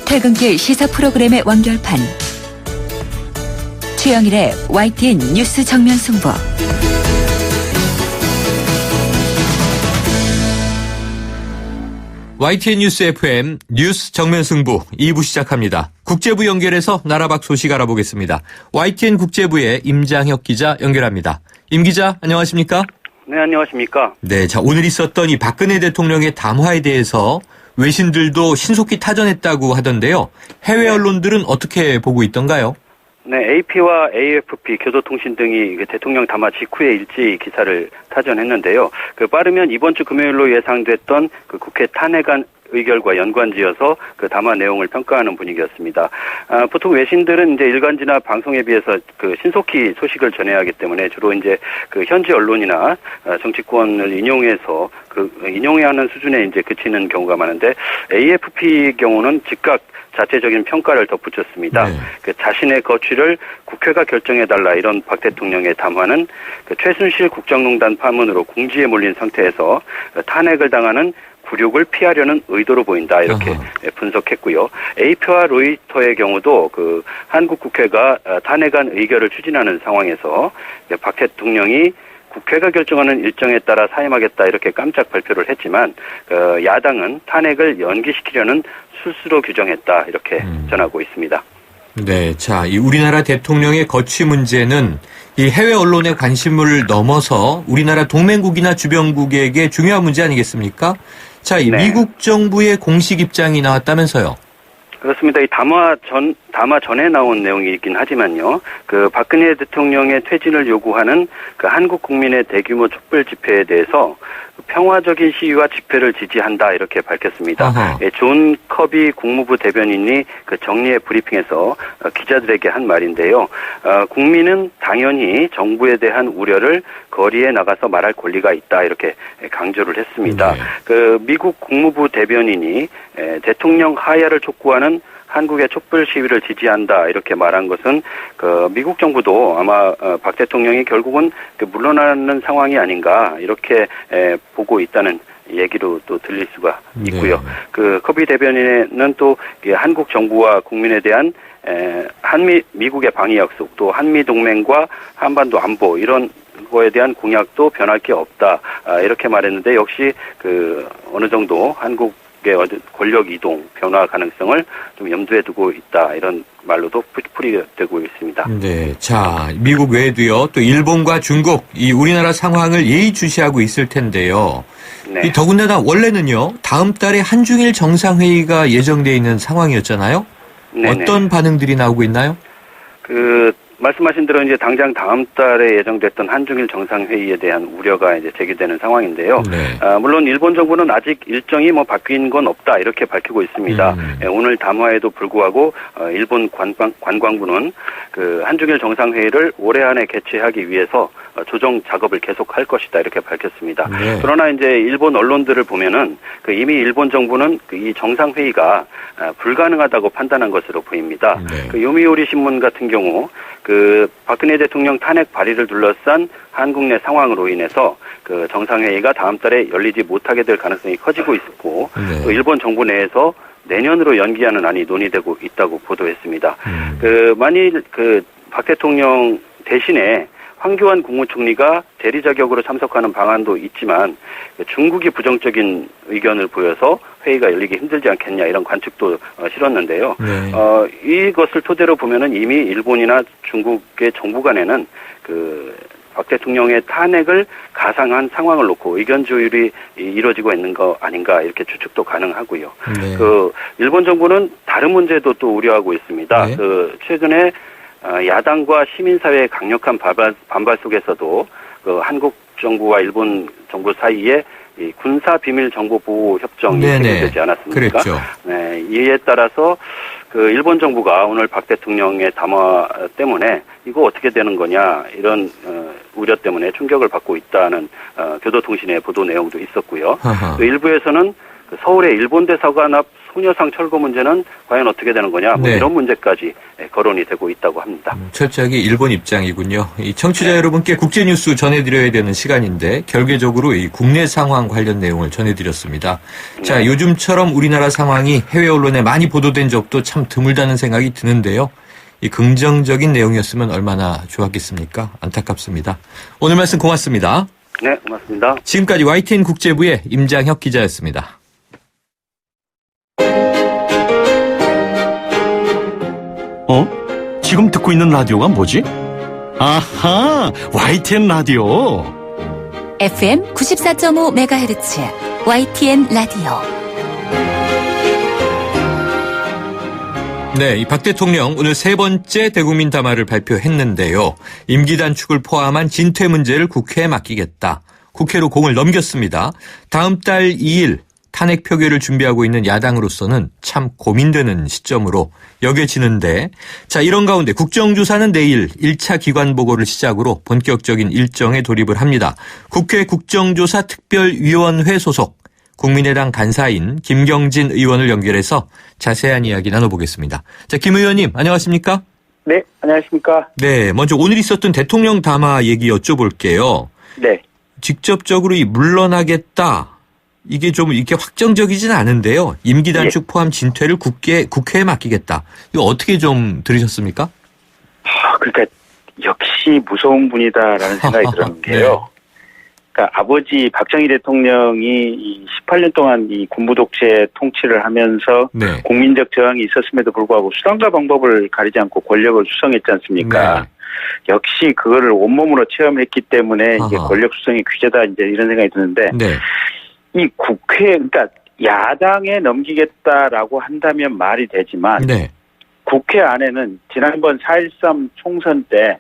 퇴근길 시사 프로그램의 완결판. 최영일의 YTN 뉴스 정면 승부. YTN 뉴스 FM 뉴스 정면 승부 2부 시작합니다. 국제부 연결해서 나라밖 소식 알아보겠습니다. YTN 국제부의 임장혁 기자 연결합니다. 임 기자, 안녕하십니까? 네, 안녕하십니까? 네, 자, 오늘 있었던 이 박근혜 대통령의 담화에 대해서 외신들도 신속히 타전했다고 하던데요. 해외 언론들은 어떻게 보고 있던가요? 네, AP와 AFP, 교도통신 등이 대통령 담화 직후에 일제히 기사를 타전했는데요. 빠르면 이번 주 금요일로 예상됐던 국회 탄핵안 의결과 연관지어서 담화 내용을 평가하는 분위기였습니다. 보통 외신들은 이제 일간지나 방송에 비해서 신속히 소식을 전해야 하기 때문에 주로 이제 현지 언론이나 정치권을 인용해서 인용해야 하는 수준에 이제 그치는 경우가 많은데 AFP 경우는 즉각 자체적인 평가를 덧붙였습니다. 네. 자신의 거취를 국회가 결정해달라 이런 박 대통령의 담화는 최순실 국정농단 파문으로 궁지에 몰린 상태에서 탄핵을 당하는 굴욕을 피하려는 의도로 보인다 이렇게 분석했고요. AP와 로이터의 경우도 한국 국회가 탄핵안 의결을 추진하는 상황에서 박 대통령이 국회가 결정하는 일정에 따라 사임하겠다 이렇게 깜짝 발표를 했지만 야당은 탄핵을 연기시키려는 술수로 규정했다 이렇게 전하고 있습니다. 네, 자, 이 우리나라 대통령의 거취 문제는 이 해외 언론의 관심을 넘어서 우리나라 동맹국이나 주변국에게 중요한 문제 아니겠습니까? 자, 이 네. 미국 정부의 공식 입장이 나왔다면서요? 그렇습니다. 이 담화 전에 나온 내용이긴 하지만요. 박근혜 대통령의 퇴진을 요구하는 한국 국민의 대규모 촛불 집회에 대해서 평화적인 시위와 집회를 지지한다 이렇게 밝혔습니다. 예, 존 커비 국무부 대변인이 정례 브리핑에서 기자들에게 한 말인데요. 국민은 당연히 정부에 대한 우려를 거리에 나가서 말할 권리가 있다 이렇게 강조를 했습니다. 네. 미국 국무부 대변인이 대통령 하야를 촉구하는 한국의 촛불 시위를 지지한다 이렇게 말한 것은 미국 정부도 아마 박 대통령이 결국은 물러나는 상황이 아닌가 이렇게 보고 있다는 얘기로 또 들릴 수가 있고요. 네. 커비 대변인은 또 한국 정부와 국민에 대한 미국의 방위 약속 또 한미 동맹과 한반도 안보 이런 거에 대한 공약도 변할 게 없다 이렇게 말했는데 역시 어느 정도 한국 권력 이동, 변화 가능성을 좀 염두에 두고 있다. 이런 말로도 풀이되고 있습니다. 네. 자, 미국 외에도요, 또 일본과 중국, 이 우리나라 상황을 예의주시하고 있을 텐데요. 네. 이 더군다나 원래는요, 다음 달에 한중일 정상회의가 예정되어 있는 상황이었잖아요. 네네. 어떤 반응들이 나오고 있나요? 말씀하신 대로 이제 당장 다음 달에 예정됐던 한중일 정상회의에 대한 우려가 이제 제기되는 상황인데요. 네. 물론 일본 정부는 아직 일정이 바뀐 건 없다 이렇게 밝히고 있습니다. 오늘 담화에도 불구하고 일본 관광부는 한중일 정상회의를 올해 안에 개최하기 위해서 조정 작업을 계속할 것이다 이렇게 밝혔습니다. 네. 그러나 이제 일본 언론들을 보면은 이미 일본 정부는 이 정상회의가 불가능하다고 판단한 것으로 보입니다. 네. 요미우리 신문 같은 경우 박근혜 대통령 탄핵 발의를 둘러싼 한국 내 상황으로 인해서 정상회의가 다음 달에 열리지 못하게 될 가능성이 커지고 있었고 네. 또 일본 정부 내에서 내년으로 연기하는 안이 논의되고 있다고 보도했습니다. 만일 박 대통령 대신에 황교안 국무총리가 대리 자격으로 참석하는 방안도 있지만 중국이 부정적인 의견을 보여서 회의가 열리기 힘들지 않겠냐 이런 관측도 실었는데요. 네. 이것을 토대로 보면은 이미 일본이나 중국의 정부 간에는 박 대통령의 탄핵을 가상한 상황을 놓고 의견 조율이 이루어지고 있는 거 아닌가 이렇게 추측도 가능하고요. 네. 일본 정부는 다른 문제도 또 우려하고 있습니다. 네. 최근에 야당과 시민사회의 강력한 반발 속에서도 한국 정부와 일본 정부 사이에 이 군사 비밀 정보 보호 협정이 체결되지 않았습니까? 그랬죠. 네, 이에 따라서 일본 정부가 오늘 박 대통령의 담화 때문에 이거 어떻게 되는 거냐 이런 우려 때문에 충격을 받고 있다는 교도통신의 보도 내용도 있었고요. 또 일부에서는 서울의 일본 대사관 앞 풍요상 철거 문제는 과연 어떻게 되는 거냐 뭐 네. 이런 문제까지 거론이 되고 있다고 합니다. 철저하게 일본 입장이군요. 이 청취자 여러분께 국제뉴스 전해드려야 되는 시간인데 결계적으로 이 국내 상황 관련 내용을 전해드렸습니다. 자, 요즘처럼 우리나라 상황이 해외 언론에 많이 보도된 적도 참 드물다는 생각이 드는데요. 이 긍정적인 내용이었으면 얼마나 좋았겠습니까? 안타깝습니다. 오늘 말씀 고맙습니다. 네, 고맙습니다. 지금까지 YTN 국제부의 임장혁 기자였습니다. 지금 듣고 있는 라디오가 뭐지? 아하, YTN 라디오. FM 94.5MHz YTN 라디오. 네, 이 박 대통령 오늘 세 번째 대국민 담화를 발표했는데요. 임기 단축을 포함한 진퇴 문제를 국회에 맡기겠다. 국회로 공을 넘겼습니다. 다음 달 2일 탄핵 표결을 준비하고 있는 야당으로서는 참 고민되는 시점으로 여겨지는데, 자, 이런 가운데 국정조사는 내일 1차 기관 보고를 시작으로 본격적인 일정에 돌입을 합니다. 국회 국정조사 특별위원회 소속 국민의당 간사인 김경진 의원을 연결해서 자세한 이야기 나눠보겠습니다. 자, 김 의원님 안녕하십니까? 네, 안녕하십니까? 네, 먼저 오늘 있었던 대통령 담화 얘기 여쭤볼게요. 네. 직접적으로 이 물러나겠다. 이게 좀 이렇게 확정적이진 않은데요. 임기 단축 포함 진퇴를 국회에 맡기겠다. 이거 어떻게 좀 들으셨습니까? 그러니까 역시 무서운 분이다라는 생각이 들었는데요. 네. 그러니까 아버지 박정희 대통령이 이 18년 동안 이 군부 독재 통치를 하면서 네. 국민적 저항이 있었음에도 불구하고 수단과 방법을 가리지 않고 권력을 수성했지 않습니까? 네. 역시 그거를 온몸으로 체험했기 때문에 이게 아하. 권력 수성이 귀재다 이제 이런 생각이 드는데 네. 이 국회 그러니까 야당에 넘기겠다라고 한다면 말이 되지만 네. 국회 안에는 지난번 4.13 총선 때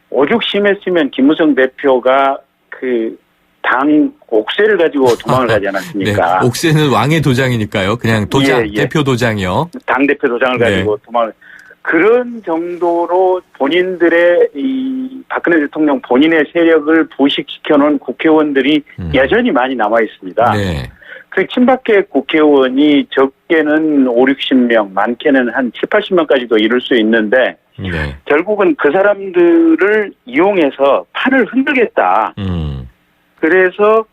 오죽 심했으면 김무성 대표가 그 당 옥새를 가지고 도망을 가지 않았습니까? 네. 옥새는 왕의 도장이니까요. 그냥 도장, 예, 예. 대표 도장이요. 당대표 도장을 가지고 도망을 그런 정도로 본인들의 이 박근혜 대통령 본인의 세력을 부식시켜 놓은 국회의원들이 여전히 많이 남아 있습니다. 네. 그 친박계 국회의원이 적게는 5, 60명, 많게는 한 7, 80명까지도 이룰 수 있는데 네. 결국은 그 사람들을 이용해서 판을 흔들겠다. 그래서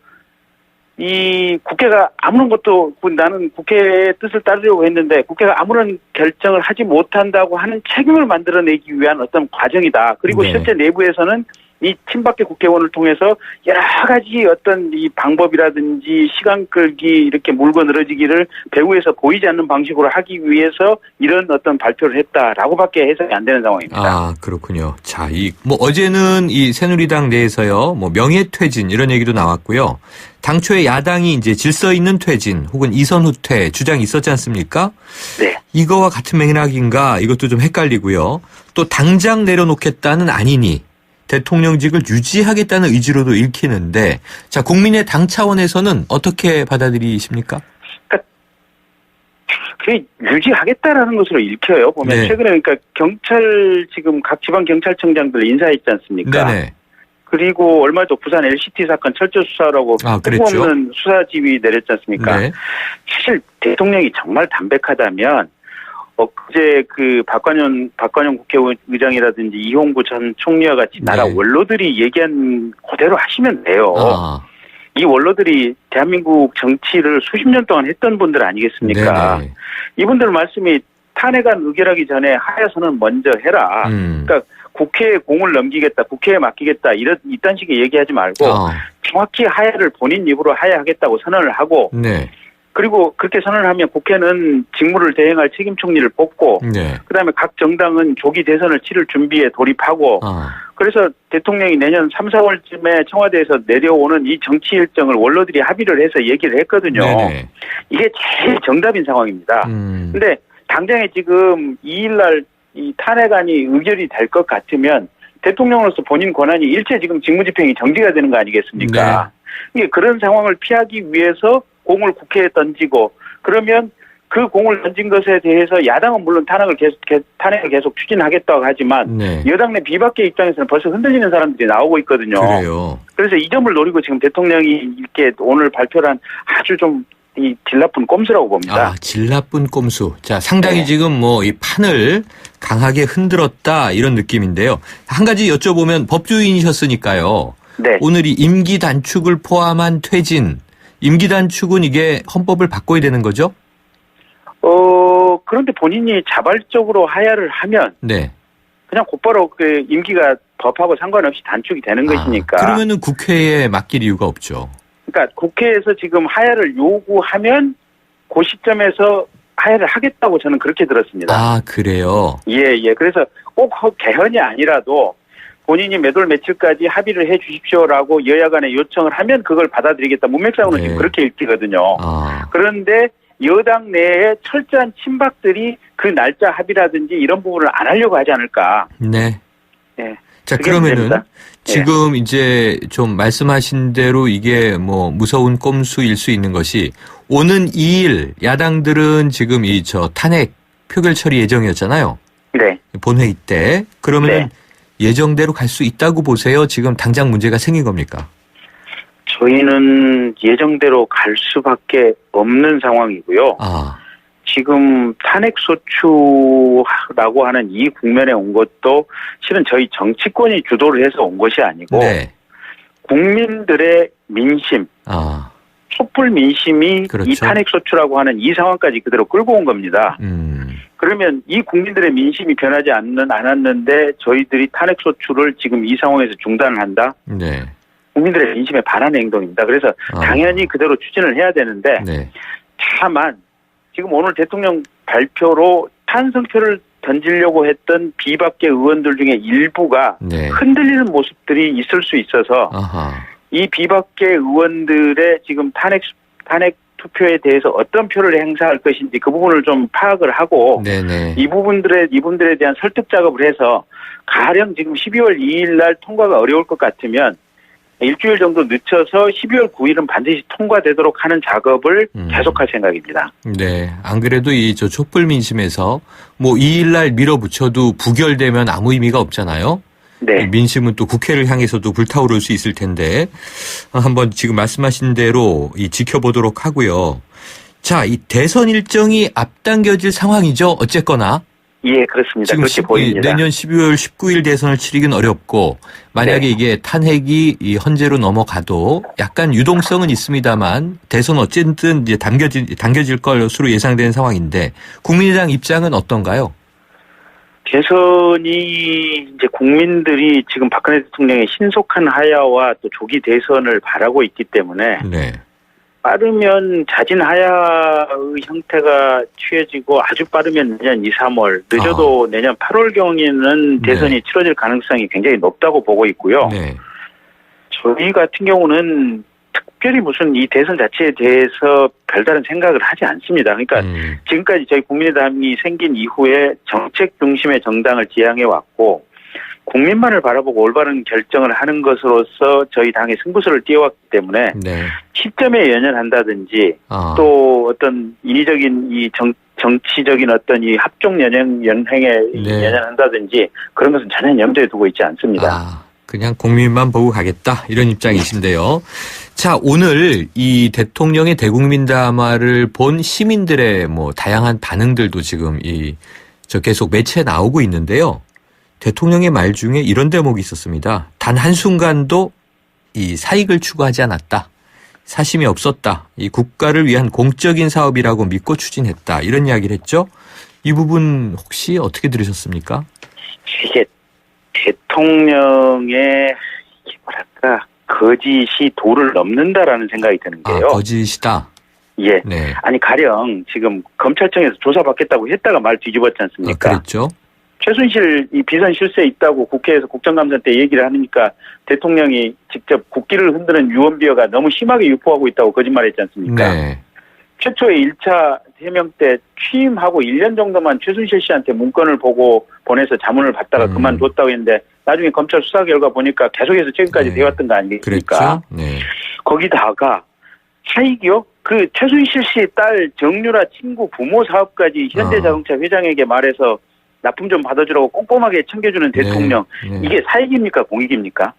이 국회가 아무런 것도 나는 국회의 뜻을 따르려고 했는데 국회가 아무런 결정을 하지 못한다고 하는 책임을 만들어내기 위한 어떤 과정이다. 그리고 네. 실제 내부에서는 이 친박계 국회의원을 통해서 여러 가지 어떤 이 방법이라든지 시간 끌기 이렇게 물고 늘어지기를 배후에서 보이지 않는 방식으로 하기 위해서 이런 어떤 발표를 했다라고밖에 해석이 안 되는 상황입니다. 아, 그렇군요. 자, 어제는 이 새누리당 내에서요, 명예퇴진 이런 얘기도 나왔고요. 당초에 야당이 이제 질서 있는 퇴진 혹은 이선 후퇴 주장이 있었지 않습니까? 네. 이거와 같은 맥락인가 이것도 좀 헷갈리고요. 또 당장 내려놓겠다는 아니니 대통령직을 유지하겠다는 의지로도 읽히는데, 자, 국민의 당 차원에서는 어떻게 받아들이십니까? 그게 유지하겠다라는 것으로 읽혀요. 보면 네. 최근에 그러니까 경찰 지금 각 지방 경찰청장들 인사했지 않습니까? 네네. 그리고 얼마 전 부산 LCT 사건 철저 수사라고 그랬죠. 없는 수사 지휘 내렸지 않습니까? 네. 사실 대통령이 정말 담백하다면 어제 그 박관영 국회의장이라든지 이홍구 전 총리와 같이 나라 네. 원로들이 얘기한 그대로 하시면 돼요. 아. 이 원로들이 대한민국 정치를 수십 년 동안 했던 분들 아니겠습니까? 네네. 이분들 말씀이 탄핵안 의결하기 전에 하야선은 먼저 해라. 그러니까 국회에 공을 넘기겠다, 국회에 맡기겠다 이딴 식의 얘기하지 말고 정확히 하야를 본인 입으로 하야하겠다고 선언을 하고 네. 그리고 그렇게 선언을 하면 국회는 직무를 대행할 책임 총리를 뽑고 네. 그다음에 각 정당은 조기 대선을 치를 준비에 돌입하고 그래서 대통령이 내년 3, 4월쯤에 청와대에서 내려오는 이 정치 일정을 원로들이 합의를 해서 얘기를 했거든요. 네네. 이게 제일 정답인 상황입니다. 근데 당장에 지금 2일날 이 탄핵안이 의결이 될 것 같으면 대통령으로서 본인 권한이 일체 지금 직무집행이 정지가 되는 거 아니겠습니까? 네. 이게 그런 상황을 피하기 위해서 공을 국회에 던지고 그러면 그 공을 던진 것에 대해서 야당은 물론 탄핵을 계속 추진하겠다고 하지만 네. 여당 내 비박계 입장에서는 벌써 흔들리는 사람들이 나오고 있거든요. 그래요. 그래서 이 점을 노리고 지금 대통령이 이렇게 오늘 발표한 아주 좀 이 질 나쁜 꼼수라고 봅니다. 아, 질 나쁜 꼼수. 자, 상당히 네. 지금 뭐 이 판을 강하게 흔들었다 이런 느낌인데요. 한 가지 여쭤보면 법조인이셨으니까요. 네. 오늘 이 임기 단축을 포함한 퇴진, 임기 단축은 이게 헌법을 바꿔야 되는 거죠? 그런데 본인이 자발적으로 하야를 하면 네. 그냥 곧바로 그 임기가 법하고 상관없이 단축이 되는 것이니까. 그러면은 국회에 맡길 이유가 없죠. 그러니까 국회에서 지금 하야를 요구하면 그 시점에서 하야를 하겠다고 저는 그렇게 들었습니다. 아, 그래요? 예. 그래서 꼭 개헌이 아니라도 본인이 몇 월 며칠까지 합의를 해 주십시오라고 여야 간에 요청을 하면 그걸 받아들이겠다. 문맥상으로 네. 지금 그렇게 읽히거든요. 아. 그런데 여당 내에 철저한 친박들이 그 날짜 합의라든지 이런 부분을 안 하려고 하지 않을까. 네. 예. 자, 그게 그러면은 문제입니다. 지금 이제 좀 말씀하신 대로 이게 뭐 무서운 꼼수일 수 있는 것이 오는 2일 야당들은 지금 이 탄핵 표결 처리 예정이었잖아요. 네. 본회의 때. 그러면은 네. 예정대로 갈 수 있다고 보세요? 지금 당장 문제가 생긴 겁니까? 저희는 예정대로 갈 수밖에 없는 상황이고요. 아. 지금 탄핵소추라고 하는 이 국면에 온 것도 실은 저희 정치권이 주도를 해서 온 것이 아니고 네. 국민들의 민심, 아. 촛불 민심이 그렇죠. 이 탄핵소추라고 하는 이 상황까지 그대로 끌고 온 겁니다. 그러면 이 국민들의 민심이 변하지 않았는데 저희들이 탄핵소추를 지금 이 상황에서 중단을 한다? 네. 국민들의 민심에 반하는 행동입니다. 그래서 당연히 그대로 추진을 해야 되는데 네. 다만 지금 오늘 대통령 발표로 찬성표를 던지려고 했던 비박계 의원들 중에 일부가 네. 흔들리는 모습들이 있을 수 있어서 아하. 이 비박계 의원들의 지금 탄핵 투표에 대해서 어떤 표를 행사할 것인지 그 부분을 좀 파악을 하고 네네. 이분들에 대한 설득 작업을 해서 가령 지금 12월 2일 날 통과가 어려울 것 같으면 일주일 정도 늦춰서 12월 9일은 반드시 통과되도록 하는 작업을 계속할 생각입니다. 네. 안 그래도 이 촛불 민심에서 뭐 2일 날 밀어붙여도 부결되면 아무 의미가 없잖아요. 네. 민심은 또 국회를 향해서도 불타오를 수 있을 텐데 한번 지금 말씀하신 대로 지켜보도록 하고요. 자, 이 대선 일정이 앞당겨질 상황이죠. 어쨌거나. 예, 그렇습니다. 지금 그렇게 보입니다. 내년 12월 19일 대선을 치르긴 어렵고 만약에 네. 이게 탄핵이 이 헌재로 넘어가도 약간 유동성은 있습니다만 대선 어쨌든 이제 당겨질 것으로 예상되는 상황인데 국민의당 입장은 어떤가요? 대선이 이제 국민들이 지금 박근혜 대통령의 신속한 하야와 또 조기 대선을 바라고 있기 때문에 네. 빠르면 자진 하야의 형태가 취해지고 아주 빠르면 내년 2, 3월 늦어도 내년 8월경에는 대선이 네. 치러질 가능성이 굉장히 높다고 보고 있고요. 네. 저희 같은 경우는 특별히 무슨 이 대선 자체에 대해서 별다른 생각을 하지 않습니다. 그러니까 지금까지 저희 국민의당이 생긴 이후에 정책 중심의 정당을 지향해 왔고 국민만을 바라보고 올바른 결정을 하는 것으로서 저희 당의 승부수를 띄워왔기 때문에 네. 시점에 연연한다든지 또 어떤 인위적인 이 정치적인 어떤 이 합종 연행에 네. 연연한다든지 그런 것은 전혀 염두에 두고 있지 않습니다. 그냥 국민만 보고 가겠다 이런 입장이신데요. 자, 오늘 이 대통령의 대국민 담화를 본 시민들의 뭐 다양한 반응들도 지금 계속 매체에 나오고 있는데요. 대통령의 말 중에 이런 대목이 있었습니다. 단 한순간도 이 사익을 추구하지 않았다. 사심이 없었다. 이 국가를 위한 공적인 사업이라고 믿고 추진했다. 이런 이야기를 했죠. 이 부분 혹시 어떻게 들으셨습니까? 이게 대통령의 뭐랄까 거짓이 도를 넘는다라는 생각이 드는 게요. 거짓이다. 예. 네. 아니 가령 지금 검찰청에서 조사받겠다고 했다가 말 뒤집었지 않습니까? 그랬죠. 최순실 이 비선 실세 있다고 국회에서 국정감사 때 얘기를 하니까 대통령이 직접 국기를 흔드는 유언비어가 너무 심하게 유포하고 있다고 거짓말했지 않습니까? 네. 최초의 1차 해명 때 취임하고 1년 정도만 최순실 씨한테 문건을 보내서 자문을 받다가 그만뒀다고 했는데 나중에 검찰 수사 결과 보니까 계속해서 최근까지 되었던 거 아니겠습니까? 그랬죠. 네. 거기다가 사익이요? 그 최순실 씨 딸 정유라 친구 부모 사업까지 현대자동차 회장에게 말해서 납품 좀 받아주라고 꼼꼼하게 챙겨주는 대통령. 네. 이게 사익입니까? 공익입니까?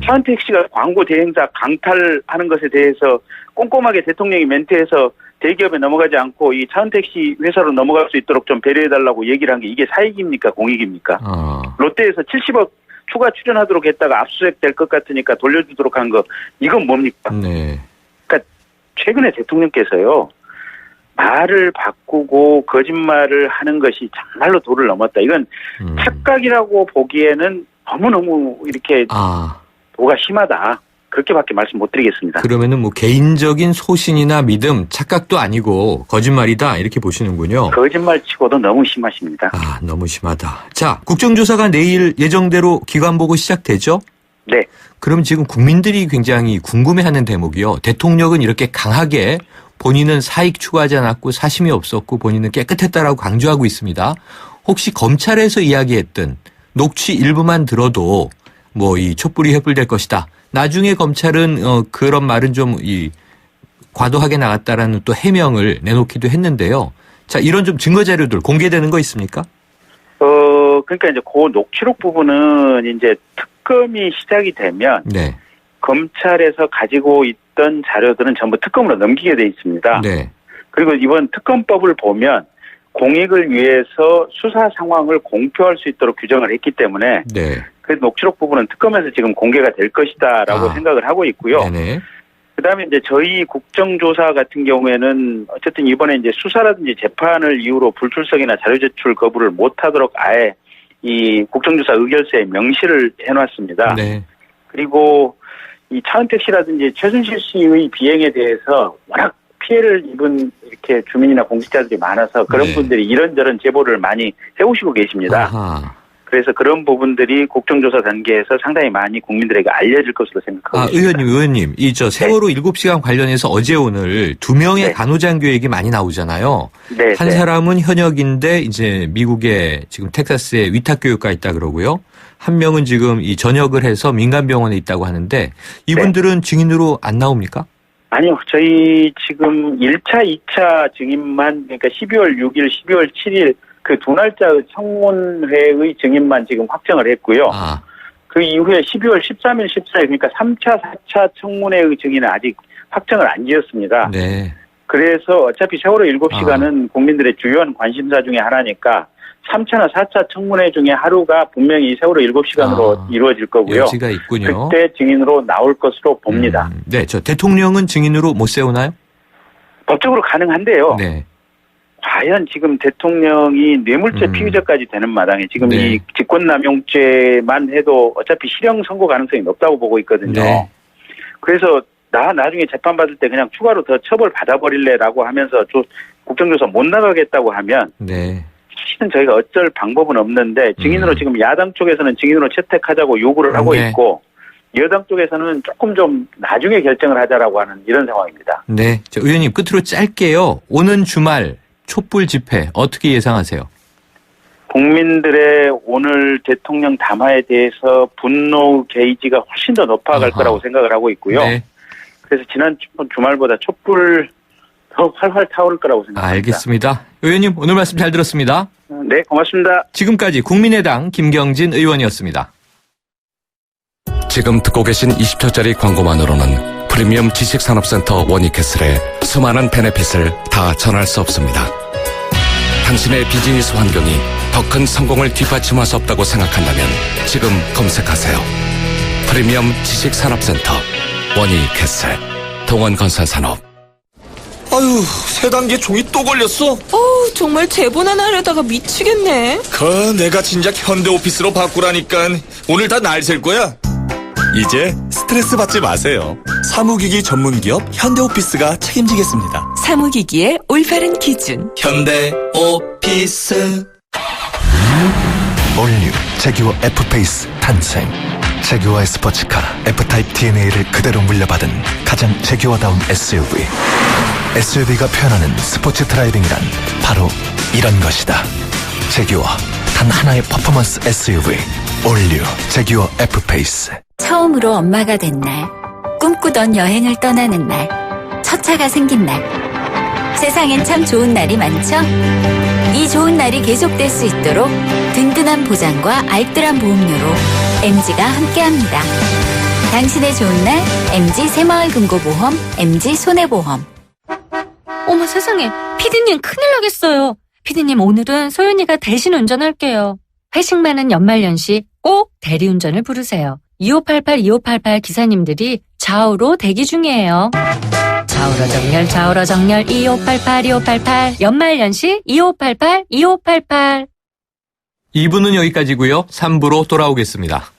차은택 씨가 광고 대행사 강탈하는 것에 대해서 꼼꼼하게 대통령이 멘트해서 대기업에 넘어가지 않고 이 차은택시 회사로 넘어갈 수 있도록 좀 배려해달라고 얘기를 한 게 이게 사익입니까 공익입니까? 롯데에서 70억 추가 출연하도록 했다가 압수수색 될 것 같으니까 돌려주도록 한 거 이건 뭡니까? 네. 그러니까 최근에 대통령께서요. 말을 바꾸고 거짓말을 하는 것이 정말로 도를 넘었다. 이건 착각이라고 보기에는 너무너무 이렇게 도가 심하다. 그렇게밖에 말씀 못 드리겠습니다. 그러면은 뭐 개인적인 소신이나 믿음, 착각도 아니고 거짓말이다 이렇게 보시는군요. 거짓말치고도 너무 심하십니다. 너무 심하다. 자, 국정조사가 내일 예정대로 기관 보고 시작되죠? 네. 그럼 지금 국민들이 굉장히 궁금해하는 대목이요. 대통령은 이렇게 강하게 본인은 사익 추구하지 않았고 사심이 없었고 본인은 깨끗했다라고 강조하고 있습니다. 혹시 검찰에서 이야기했던 녹취 일부만 들어도 뭐 이 촛불이 횃불될 것이다. 나중에 검찰은 그런 말은 좀 과도하게 나갔다라는 또 해명을 내놓기도 했는데요. 자, 이런 좀 증거 자료들 공개되는 거 있습니까? 그러니까 이제 그 녹취록 부분은 이제 특검이 시작이 되면 네. 검찰에서 가지고 있던 자료들은 전부 특검으로 넘기게 돼 있습니다. 네. 그리고 이번 특검법을 보면 공익을 위해서 수사 상황을 공표할 수 있도록 규정을 했기 때문에 네. 그 녹취록 부분은 특검에서 지금 공개가 될 것이다라고 생각을 하고 있고요. 네네. 그다음에 이제 저희 국정조사 같은 경우에는 어쨌든 이번에 이제 수사라든지 재판을 이유로 불출석이나 자료 제출 거부를 못하도록 아예 이 국정조사 의결서에 명시를 해놨습니다. 네. 그리고 이 차은택 씨라든지 최순실 씨의 비행에 대해서 워낙 피해를 입은 이렇게 주민이나 공직자들이 많아서 그런 네. 분들이 이런저런 제보를 많이 해오시고 계십니다. 아하. 그래서 그런 부분들이 국정조사 단계에서 상당히 많이 국민들에게 알려질 것으로 생각하고 있습니다. 의원님, 세월호 7시간 관련해서 어제 오늘 두 명의 네. 간호장교 얘기 많이 나오잖아요. 네, 한 사람은 현역인데 이제 미국에 지금 텍사스에 위탁교육가 있다 그러고요. 한 명은 지금 이 전역을 해서 민간병원에 있다고 하는데 이분들은 증인으로 안 나옵니까? 아니요. 저희 지금 1차, 2차 증인만 그러니까 12월 6일, 12월 7일 그 두 날짜의 청문회의 증인만 지금 확정을 했고요. 그 이후에 12월 13일, 14일 그러니까 3차, 4차 청문회의 증인은 아직 확정을 안 지었습니다. 네. 그래서 어차피 세월호 7시간은 국민들의 주요한 관심사 중에 하나니까 3차나 4차 청문회 중에 하루가 분명히 세월호 7시간으로 이루어질 거고요. 여지가 있군요. 그때 증인으로 나올 것으로 봅니다. 네, 저 대통령은 증인으로 못 세우나요? 법적으로 가능한데요. 네. 과연 지금 대통령이 뇌물죄 피의자까지 되는 마당에 지금 네. 이 직권남용죄만 해도 어차피 실형 선고 가능성이 높다고 보고 있거든요. 네. 그래서 나중에 재판받을 때 그냥 추가로 더 처벌 받아버릴래라고 하면서 국정조사 못 나가겠다고 하면 네. 사실은 저희가 어쩔 방법은 없는데 증인으로 지금 야당 쪽에서는 증인으로 채택하자고 요구를 하고 네. 있고 여당 쪽에서는 조금 좀 나중에 결정을 하자라고 하는 이런 상황입니다. 네. 저 의원님 끝으로 짧게요. 오는 주말 촛불 집회 어떻게 예상하세요? 국민들의 오늘 대통령 담화에 대해서 분노 게이지가 훨씬 더 높아갈 거라고 생각을 하고 있고요. 네. 그래서 지난 주말보다 촛불 더 활활 타오를 거라고 생각합니다. 알겠습니다. 의원님 오늘 말씀 잘 들었습니다. 네, 고맙습니다. 지금까지 국민의당 김경진 의원이었습니다. 지금 듣고 계신 20초짜리 광고만으로는 프리미엄 지식산업센터 워니캐슬의 수많은 베네핏을 다 전할 수 없습니다. 당신의 비즈니스 환경이 더 큰 성공을 뒷받침할 수 없다고 생각한다면 지금 검색하세요. 프리미엄 지식산업센터 워니캐슬 동원건설산업. 아유, 세 단계 종이 또 걸렸어? 정말 제보나 하려다가 미치겠네. 내가 진작 현대오피스로 바꾸라니까. 오늘 다 날 셀 거야. 이제 스트레스 받지 마세요. 사무기기 전문기업 현대오피스가 책임지겠습니다. 사무기기의 올바른 기준. 현대오피스. 올뉴 제규어 F페이스 탄생. 제규어의 스포츠카 F타입 DNA를 그대로 물려받은 가장 제규어다운 SUV. SUV가 표현하는 스포츠 드라이빙이란 바로 이런 것이다. 제규어 단 하나의 퍼포먼스 SUV. 올뉴 제규어 F페이스. 처음으로 엄마가 된 날, 꿈꾸던 여행을 떠나는 날, 첫 차가 생긴 날. 세상엔 참 좋은 날이 많죠? 이 좋은 날이 계속될 수 있도록 든든한 보장과 알뜰한 보험료로 MG가 함께합니다. 당신의 좋은 날 MG 새마을금고보험, MG 손해보험. 어머 세상에, 피디님 큰일 나겠어요. 피디님 오늘은 소연이가 대신 운전할게요. 회식 많은 연말연시 꼭 대리운전을 부르세요. 2588 기사님들이 좌우로 대기 중이에요. 좌우로 정렬 2588 연말연시 2588. 2부는 여기까지고요. 3부로 돌아오겠습니다.